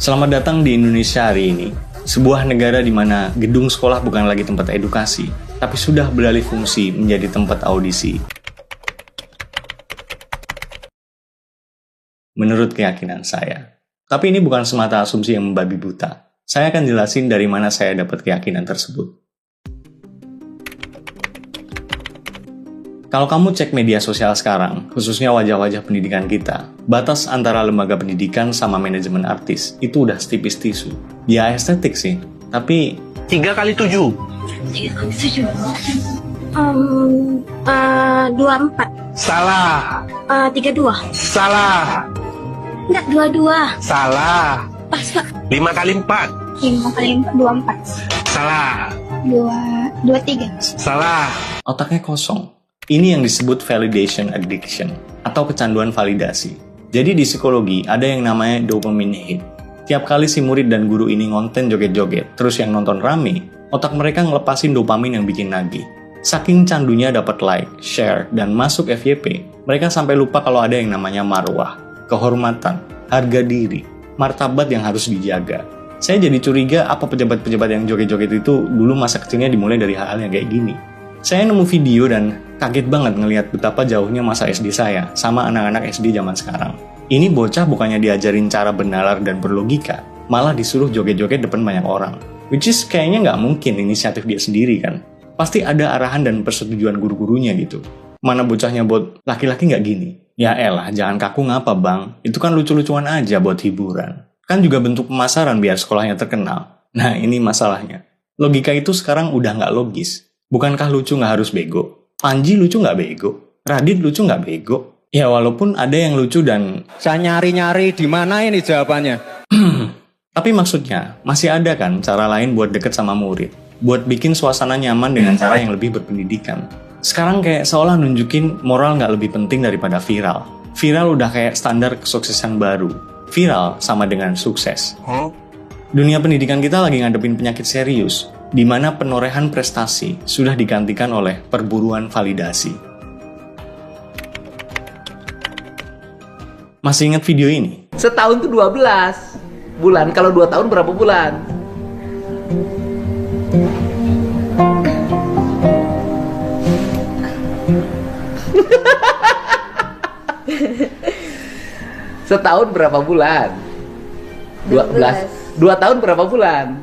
Selamat datang di Indonesia hari ini, sebuah negara di mana gedung sekolah bukan lagi tempat edukasi, tapi sudah beralih fungsi menjadi tempat audisi. Menurut keyakinan saya. Tapi ini bukan semata asumsi yang membabi buta. Saya akan jelasin dari mana saya dapat keyakinan tersebut. Kalau kamu cek media sosial sekarang, khususnya wajah-wajah pendidikan kita, batas antara lembaga pendidikan sama manajemen artis itu udah setipis tisu. Ya estetik sih, tapi 3 kali 7. 24. Salah. 32. Salah. Enggak, 22. Salah. Pas, Pak. 5 kali 4. 5 kali 4, 24. Salah. 23. Salah. otaknya kosong. Ini yang disebut validation addiction, atau kecanduan validasi. Jadi di psikologi ada yang namanya dopamine hit. Tiap kali si murid dan guru ini ngonten joget-joget, terus yang nonton rame, otak mereka ngelepasin dopamin yang bikin nagih. Saking candunya dapat like, share, dan masuk FYP, mereka sampai lupa kalau ada yang namanya marwah, kehormatan, harga diri, martabat yang harus dijaga. Saya jadi curiga apa pejabat-pejabat yang joget-joget itu dulu masa kecilnya dimulai dari hal-hal yang kayak gini. Saya nemu video dan kaget banget ngelihat betapa jauhnya masa SD saya sama anak-anak SD zaman sekarang. Ini bocah bukannya diajarin cara bernalar dan berlogika, malah disuruh joget-joget depan banyak orang. Which is kayaknya nggak mungkin inisiatif dia sendiri kan. Pasti ada arahan dan persetujuan guru-gurunya gitu. Mana bocahnya buat laki-laki nggak gini? Ya elah, jangan kaku ngapa bang, itu kan lucu-lucuan aja buat hiburan. Kan juga bentuk pemasaran biar sekolahnya terkenal. Nah ini masalahnya. Logika itu sekarang udah nggak logis. Bukankah lucu nggak harus bego? Panji lucu nggak bego? Radit lucu nggak bego? Ya walaupun ada yang lucu dan... Saya nyari-nyari di mana ini jawabannya. Tapi maksudnya, masih ada kan cara lain buat deket sama murid? Buat bikin suasana nyaman dengan cara yang lebih berpendidikan. Sekarang kayak seolah nunjukin moral nggak lebih penting daripada viral. Viral udah kayak standar kesuksesan baru. Viral sama dengan sukses. Dunia pendidikan kita lagi ngadepin penyakit serius, di mana penorehan prestasi sudah digantikan oleh perburuan validasi. Masih ingat video ini? Setahun tuh 12 bulan. Kalau 2 tahun berapa bulan? Setahun berapa bulan? 12. 2 tahun berapa bulan?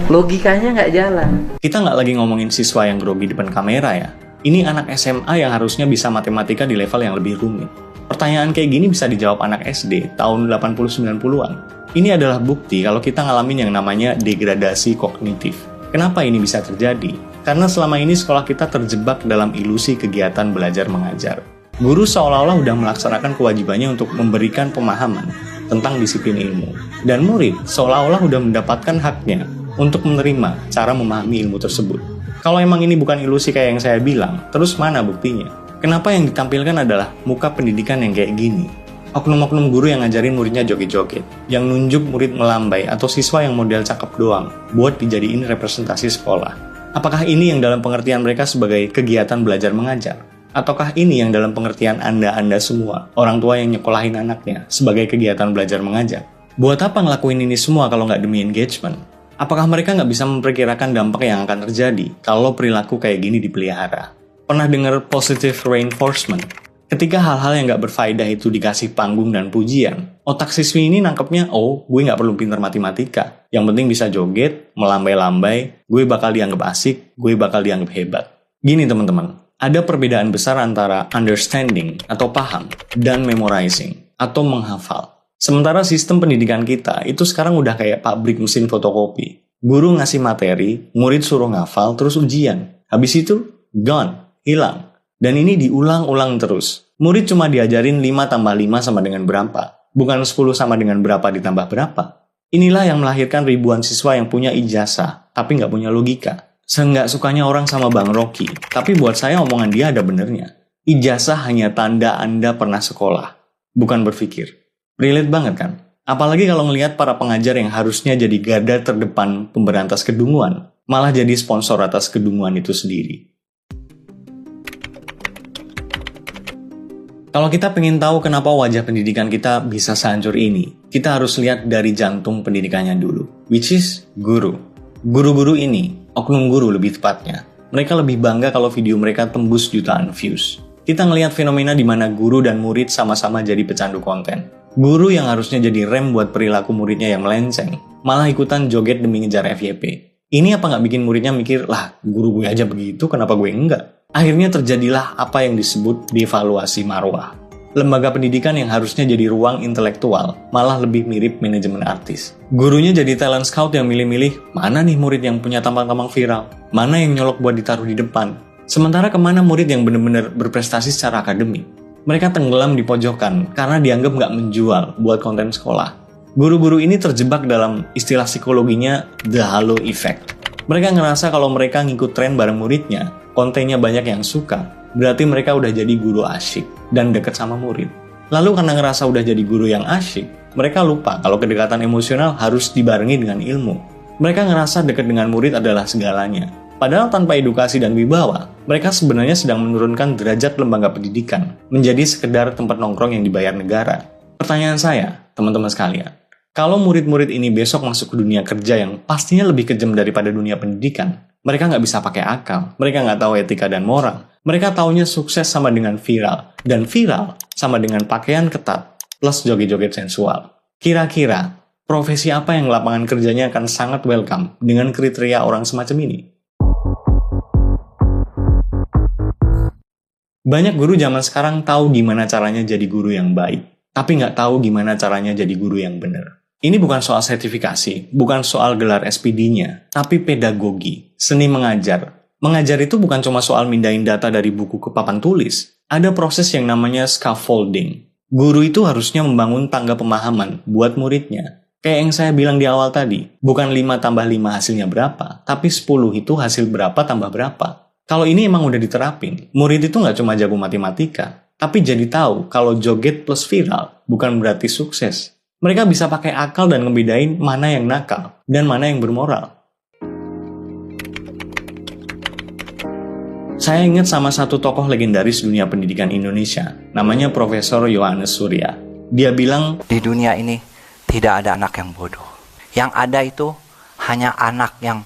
Logikanya nggak jalan. Kita nggak lagi ngomongin siswa yang grogi depan kamera ya. Ini anak SMA yang harusnya bisa matematika di level yang lebih rumit. Pertanyaan kayak gini bisa dijawab anak SD tahun 80-90-an. Ini adalah bukti kalau kita ngalamin yang namanya degradasi kognitif. Kenapa ini bisa terjadi? Karena selama ini sekolah kita terjebak dalam ilusi kegiatan belajar mengajar. Guru seolah-olah udah melaksanakan kewajibannya untuk memberikan pemahaman tentang disiplin ilmu. Dan murid seolah-olah udah mendapatkan haknya untuk menerima cara memahami ilmu tersebut. Kalau emang ini bukan ilusi kayak yang saya bilang, terus mana buktinya? Kenapa yang ditampilkan adalah muka pendidikan yang kayak gini? Oknum-oknum guru yang ngajarin muridnya joget-joget, yang nunjuk murid melambai atau siswa yang model cakep doang buat dijadiin representasi sekolah. Apakah ini yang dalam pengertian mereka sebagai kegiatan belajar mengajar? Ataukah ini yang dalam pengertian Anda semua, orang tua yang nyekolahin anaknya, sebagai kegiatan belajar mengajar? Buat apa ngelakuin ini semua kalau nggak demi engagement? Apakah mereka nggak bisa memperkirakan dampak yang akan terjadi kalau perilaku kayak gini dipelihara? Pernah dengar positive reinforcement? Ketika hal-hal yang nggak berfaedah itu dikasih panggung dan pujian, otak siswi ini nangkepnya, oh, gue nggak perlu pintar matematika. Yang penting bisa joget, melambai-lambai, gue bakal dianggap asik, gue bakal dianggap hebat. Gini teman-teman. Ada perbedaan besar antara understanding atau paham dan memorizing atau menghafal. Sementara sistem pendidikan kita itu sekarang udah kayak pabrik mesin fotokopi. Guru ngasih materi, murid suruh ngafal, terus ujian. Habis itu, gone, hilang. Dan ini diulang-ulang terus. Murid cuma diajarin 5 tambah 5 sama dengan berapa. Bukan 10 sama dengan berapa ditambah berapa. Inilah yang melahirkan ribuan siswa yang punya ijazah, tapi nggak punya logika. Seenggak sukanya orang sama Bang Rocky, tapi buat saya omongan dia ada benernya. Ijazah hanya tanda Anda pernah sekolah, bukan berpikir. Relate banget kan? Apalagi kalau ngelihat para pengajar yang harusnya jadi garda terdepan pemberantas kedunguan, malah jadi sponsor atas kedunguan itu sendiri. Kalau kita pengen tahu kenapa wajah pendidikan kita bisa sehancur ini, kita harus lihat dari jantung pendidikannya dulu, which is guru. Guru-guru ini, oknum guru lebih tepatnya, mereka lebih bangga kalau video mereka tembus jutaan views. Kita ngelihat fenomena di mana guru dan murid sama-sama jadi pecandu konten. Guru yang harusnya jadi rem buat perilaku muridnya yang melenceng, malah ikutan joget demi ngejar FYP. Ini apa nggak bikin muridnya mikir, lah guru gue aja begitu, kenapa gue enggak? Akhirnya terjadilah apa yang disebut devaluasi marwah. Lembaga pendidikan yang harusnya jadi ruang intelektual, malah lebih mirip manajemen artis. Gurunya jadi talent scout yang milih-milih, mana nih murid yang punya tampang-tampang viral, mana yang nyolok buat ditaruh di depan. Sementara kemana murid yang benar-benar berprestasi secara akademik? Mereka tenggelam di pojokan karena dianggap nggak menjual buat konten sekolah. Guru-guru ini terjebak dalam istilah psikologinya the halo effect. Mereka ngerasa kalau mereka ngikut tren bareng muridnya, kontennya banyak yang suka, berarti mereka udah jadi guru asyik dan deket sama murid. Lalu karena ngerasa udah jadi guru yang asyik, mereka lupa kalau kedekatan emosional harus dibarengi dengan ilmu. Mereka ngerasa deket dengan murid adalah segalanya. Padahal tanpa edukasi dan wibawa, mereka sebenarnya sedang menurunkan derajat lembaga pendidikan menjadi sekedar tempat nongkrong yang dibayar negara. Pertanyaan saya, teman-teman sekalian, kalau murid-murid ini besok masuk ke dunia kerja yang pastinya lebih kejam daripada dunia pendidikan, mereka nggak bisa pakai akal, mereka nggak tahu etika dan moral, mereka taunya sukses sama dengan viral, dan viral sama dengan pakaian ketat plus joget-joget sensual. Kira-kira, profesi apa yang lapangan kerjanya akan sangat welcome dengan kriteria orang semacam ini? Banyak guru zaman sekarang tahu gimana caranya jadi guru yang baik, tapi nggak tahu gimana caranya jadi guru yang benar. Ini bukan soal sertifikasi, bukan soal gelar SPD-nya, tapi pedagogi, seni mengajar. Mengajar itu bukan cuma soal mindahin data dari buku ke papan tulis. Ada proses yang namanya scaffolding. Guru itu harusnya membangun tangga pemahaman buat muridnya. Kayak yang saya bilang di awal tadi, bukan 5 tambah 5 hasilnya berapa, tapi 10 itu hasil berapa tambah berapa. Kalau ini emang udah diterapin, murid itu nggak cuma jago matematika, tapi jadi tahu kalau joget plus viral bukan berarti sukses. Mereka bisa pakai akal dan ngebedain mana yang nakal dan mana yang bermoral. Saya ingat sama satu tokoh legendaris dunia pendidikan Indonesia, namanya Profesor Yohanes Surya. Dia bilang, di dunia ini tidak ada anak yang bodoh. Yang ada itu hanya anak yang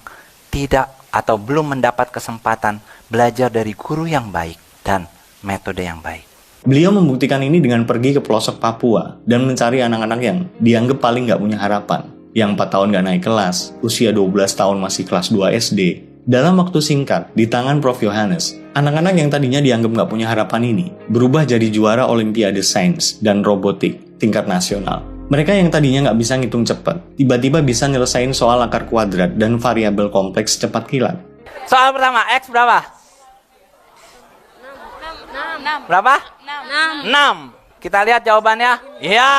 tidak atau belum mendapat kesempatan belajar dari guru yang baik dan metode yang baik. Beliau membuktikan ini dengan pergi ke pelosok Papua dan mencari anak-anak yang dianggap paling nggak punya harapan. Yang 4 tahun nggak naik kelas, usia 12 tahun masih kelas 2 SD. Dalam waktu singkat, di tangan Prof. Yohanes, anak-anak yang tadinya dianggap nggak punya harapan ini berubah jadi juara Olimpiade Sains dan Robotik tingkat nasional. Mereka yang tadinya nggak bisa ngitung cepat, tiba-tiba bisa nyelesain soal akar kuadrat dan variabel kompleks cepat kilat. Soal pertama, X berapa? 6. Berapa? 6. 6. Kita lihat jawabannya. Iya.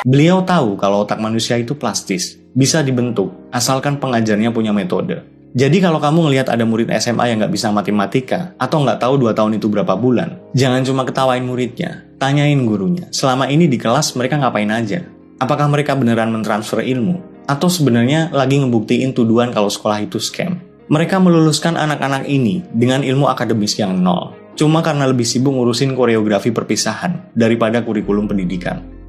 Beliau tahu kalau otak manusia itu plastis, bisa dibentuk, asalkan pengajarnya punya metode. Jadi kalau kamu ngelihat ada murid SMA yang nggak bisa matematika, atau nggak tahu 2 tahun itu berapa bulan, jangan cuma ketawain muridnya, tanyain gurunya, selama ini di kelas mereka ngapain aja? Apakah mereka beneran mentransfer ilmu? Atau sebenarnya lagi ngebuktiin tuduhan kalau sekolah itu scam? Mereka meluluskan anak-anak ini dengan ilmu akademis yang nol, cuma karena lebih sibuk ngurusin koreografi perpisahan daripada kurikulum pendidikan.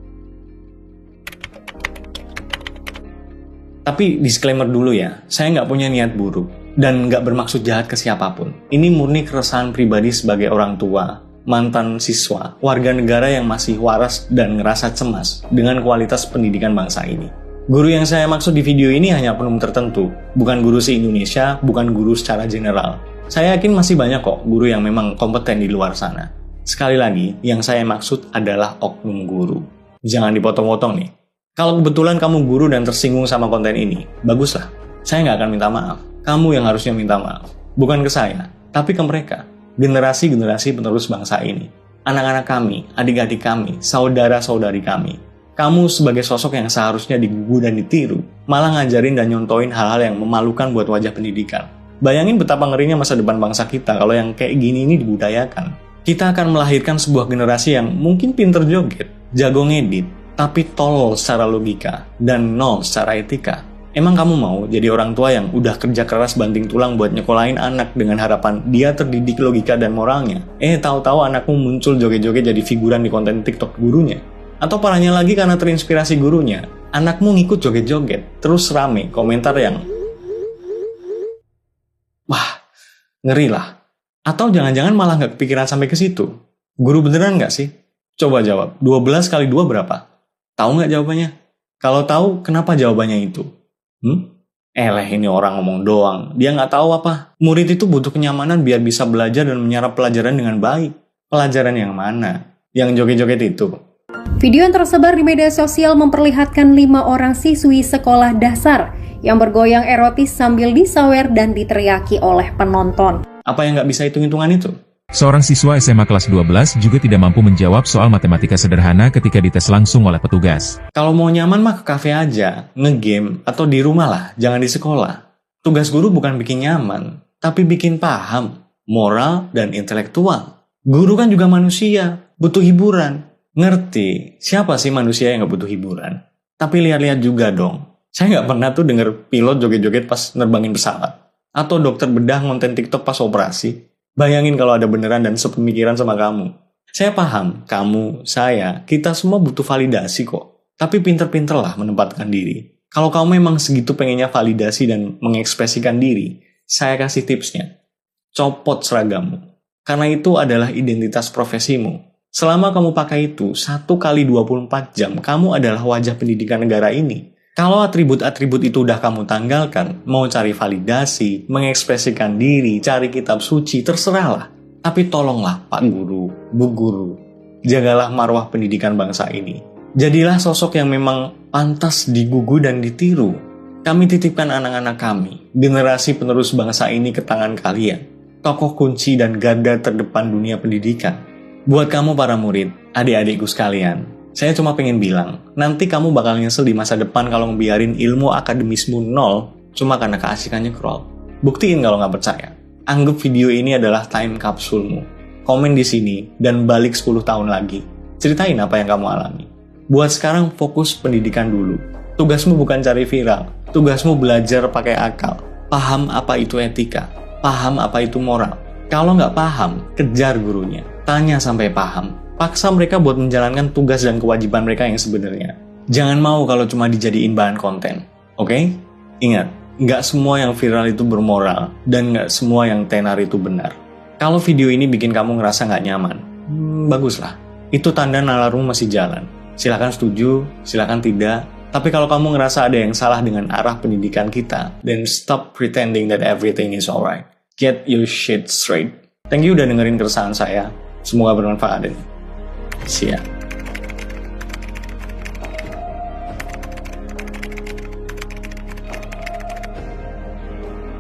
Tapi disclaimer dulu ya, saya nggak punya niat buruk dan nggak bermaksud jahat ke siapapun. Ini murni keresahan pribadi sebagai orang tua, mantan siswa, warga negara yang masih waras dan ngerasa cemas dengan kualitas pendidikan bangsa ini. Guru yang saya maksud di video ini hanya oknum tertentu, bukan guru se-Indonesia, bukan guru secara general. Saya yakin masih banyak kok guru yang memang kompeten di luar sana. Sekali lagi, yang saya maksud adalah oknum guru. Jangan dipotong-potong nih. Kalau kebetulan kamu guru dan tersinggung sama konten ini, baguslah. Saya nggak akan minta maaf. Kamu yang harusnya minta maaf. Bukan ke saya, tapi ke mereka. Generasi-generasi penerus bangsa ini. Anak-anak kami, adik-adik kami, saudara-saudari kami. Kamu sebagai sosok yang seharusnya digugu dan ditiru, malah ngajarin dan nyontoin hal-hal yang memalukan buat wajah pendidikan. Bayangin betapa ngerinya masa depan bangsa kita kalau yang kayak gini ini dibudayakan. Kita akan melahirkan sebuah generasi yang mungkin pinter joget, jago ngedit, tapi tolol secara logika dan nol secara etika. Emang kamu mau jadi orang tua yang udah kerja keras banting tulang buat nyekolahin anak dengan harapan dia terdidik logika dan moralnya? Tahu-tahu anakmu muncul joget-joget jadi figuran di konten TikTok gurunya. Atau parahnya lagi karena terinspirasi gurunya, anakmu ngikut joget-joget, terus rame komentar yang wah, ngeri lah. Atau jangan-jangan malah nggak kepikiran sampai ke situ. Guru beneran nggak sih? Coba jawab, 12 kali 2 berapa? Tahu nggak jawabannya? Kalau tahu, kenapa jawabannya itu? Ini orang ngomong doang. Dia nggak tahu apa. Murid itu butuh kenyamanan biar bisa belajar dan menyerap pelajaran dengan baik. Pelajaran yang mana? Yang joget-joget itu. Video yang tersebar di media sosial memperlihatkan 5 orang siswi sekolah dasar yang bergoyang erotis sambil disawer dan diteriaki oleh penonton. Apa yang nggak bisa hitung-hitungan itu? Seorang siswa SMA kelas 12 juga tidak mampu menjawab soal matematika sederhana ketika dites langsung oleh petugas. Kalau mau nyaman mah ke kafe aja, ngegame, atau di rumah lah, jangan di sekolah. Tugas guru bukan bikin nyaman, tapi bikin paham, moral, dan intelektual. Guru kan juga manusia, butuh hiburan. Ngerti, siapa sih manusia yang nggak butuh hiburan? Tapi lihat-lihat juga dong. Saya nggak pernah tuh denger pilot joget-joget pas nerbangin pesawat. Atau dokter bedah ngonten TikTok pas operasi. Bayangin kalau ada beneran dan sepemikiran sama kamu. Saya paham, kamu, saya, kita semua butuh validasi kok. Tapi pinter-pinterlah menempatkan diri. Kalau kamu memang segitu pengennya validasi dan mengekspresikan diri, saya kasih tipsnya. Copot seragammu. Karena itu adalah identitas profesimu. Selama kamu pakai itu, 1 kali 24 jam, kamu adalah wajah pendidikan negara ini. Kalau atribut-atribut itu udah kamu tanggalkan, mau cari validasi, mengekspresikan diri, cari kitab suci, terserahlah. Tapi tolonglah Pak Guru, Bu Guru, jagalah marwah pendidikan bangsa ini. Jadilah sosok yang memang pantas digugu dan ditiru. Kami titipkan anak-anak kami, generasi penerus bangsa ini ke tangan kalian. Tokoh kunci dan garda terdepan dunia pendidikan. Buat kamu para murid, adik-adikku sekalian, saya cuma pengen bilang, nanti kamu bakal nyesel di masa depan kalau ngebiarin ilmu akademismu nol cuma karena keasikannya scroll. Buktiin kalau nggak percaya. Anggap video ini adalah time kapsulmu. Komen di sini dan balik 10 tahun lagi. Ceritain apa yang kamu alami. Buat sekarang fokus pendidikan dulu. Tugasmu bukan cari viral. Tugasmu belajar pakai akal. Paham apa itu etika. Paham apa itu moral. Kalau nggak paham, kejar gurunya. Tanya sampai paham. Paksa mereka buat menjalankan tugas dan kewajiban mereka yang sebenarnya. Jangan mau kalau cuma dijadiin bahan konten. Oke? Ingat, nggak semua yang viral itu bermoral, dan nggak semua yang tenar itu benar. Kalau video ini bikin kamu ngerasa nggak nyaman, baguslah. Itu tanda nalarmu masih jalan. Silakan setuju, silakan tidak. Tapi kalau kamu ngerasa ada yang salah dengan arah pendidikan kita, then stop pretending that everything is alright. Get your shit straight. Thank you udah dengerin keresahan saya. Semoga bermanfaat. See ya.